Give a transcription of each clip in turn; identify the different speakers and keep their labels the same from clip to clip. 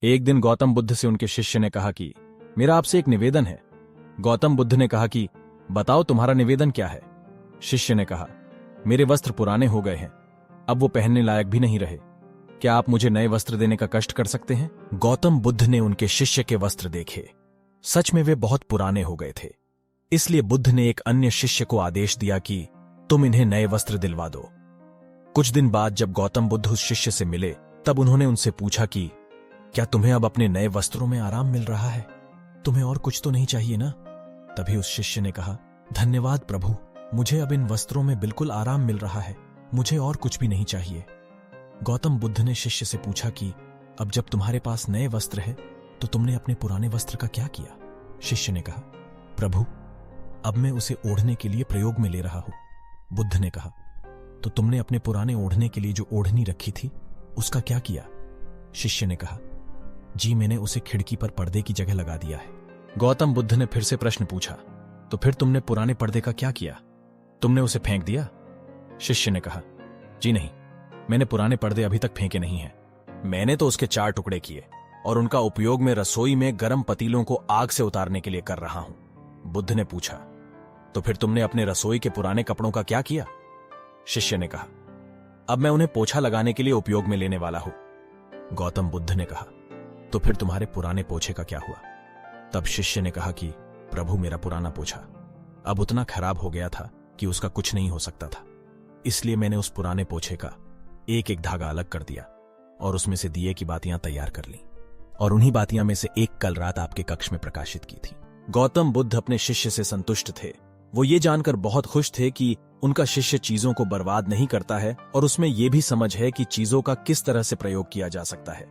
Speaker 1: एक दिन गौतम बुद्ध से उनके शिष्य ने कहा कि मेरा आपसे एक निवेदन है। गौतम बुद्ध ने कहा कि बताओ तुम्हारा निवेदन क्या है। शिष्य ने कहा, मेरे वस्त्र पुराने हो गए हैं, अब वो पहनने लायक भी नहीं रहे। क्या आप मुझे नए वस्त्र देने का कष्ट कर सकते हैं? गौतम बुद्ध ने उनके शिष्य के वस्त्र देखे। सच में वे बहुत पुराने हो गए थे। इसलिए बुद्ध ने एक अन्य शिष्य को आदेश दिया कि तुम इन्हें नए वस्त्र दिलवा दो। कुछ दिन बाद जब गौतम बुद्ध उस शिष्य से मिले तब उन्होंने उनसे पूछा कि क्या तुम्हें अब अपने नए वस्त्रों में आराम मिल रहा है? तुम्हें और कुछ तो नहीं चाहिए ना? तभी उस शिष्य ने कहा, धन्यवाद प्रभु, मुझे अब इन वस्त्रों में बिल्कुल आराम मिल रहा है, मुझे और कुछ भी नहीं चाहिए। गौतम बुद्ध ने शिष्य से पूछा कि अब जब तुम्हारे पास नए वस्त्र है तो तुमने अपने पुराने वस्त्र का क्या किया? शिष्य ने कहा, प्रभु, अब मैं उसे ओढ़ने के लिए प्रयोग में ले रहा हूं। बुद्ध ने कहा, तो तुमने अपने पुराने ओढ़ने के लिए जो ओढ़नी रखी थी उसका क्या किया? शिष्य ने कहा, जी मैंने उसे खिड़की पर पर्दे की जगह लगा दिया है। गौतम बुद्ध ने फिर से प्रश्न पूछा, तो फिर तुमने पुराने पर्दे का क्या किया? तुमने उसे फेंक दिया? शिष्य ने कहा, जी नहीं, मैंने पुराने पर्दे अभी तक फेंके नहीं हैं। मैंने तो उसके 4 टुकड़े किए और उनका उपयोग मैं रसोई में गर्म पतीलों को आग से उतारने के लिए कर रहा हूं। बुद्ध ने पूछा, तो फिर तुमने अपने रसोई के पुराने कपड़ों का क्या किया? शिष्य ने कहा, अब मैं उन्हें पोछा लगाने के लिए उपयोग में लेने वाला हूं। गौतम बुद्ध ने कहा, तो फिर तुम्हारे पुराने पोछे का क्या हुआ? तब शिष्य ने कहा कि प्रभु, मेरा पुराना पोछा अब उतना खराब हो गया था कि उसका कुछ नहीं हो सकता था। इसलिए मैंने उस पुराने पोछे का एक एक धागा अलग कर दिया और उसमें से दिए की बातियां तैयार कर ली और उन्हीं बातियां में से एक कल रात आपके कक्ष में प्रकाशित की थी। गौतम बुद्ध अपने शिष्य से संतुष्ट थे। वो ये जानकर बहुत खुश थे कि उनका शिष्य चीजों को बर्बाद नहीं करता है और उसमें यह भी समझ है कि चीजों का किस तरह से प्रयोग किया जा सकता है।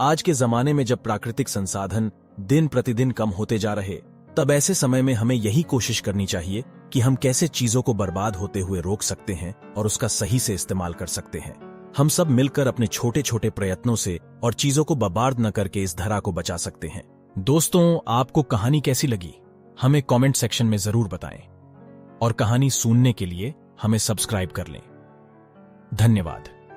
Speaker 1: आज के जमाने में जब प्राकृतिक संसाधन दिन प्रतिदिन कम होते जा रहे, तब ऐसे समय में हमें यही कोशिश करनी चाहिए कि हम कैसे चीजों को बर्बाद होते हुए रोक सकते हैं और उसका सही से इस्तेमाल कर सकते हैं। हम सब मिलकर अपने छोटे छोटे प्रयत्नों से और चीजों को बर्बाद न करके इस धरा को बचा सकते हैं। दोस्तों, आपको कहानी कैसी लगी हमें कमेंट सेक्शन में जरूर बताएं और कहानी सुनने के लिए हमें सब्सक्राइब कर लें। धन्यवाद।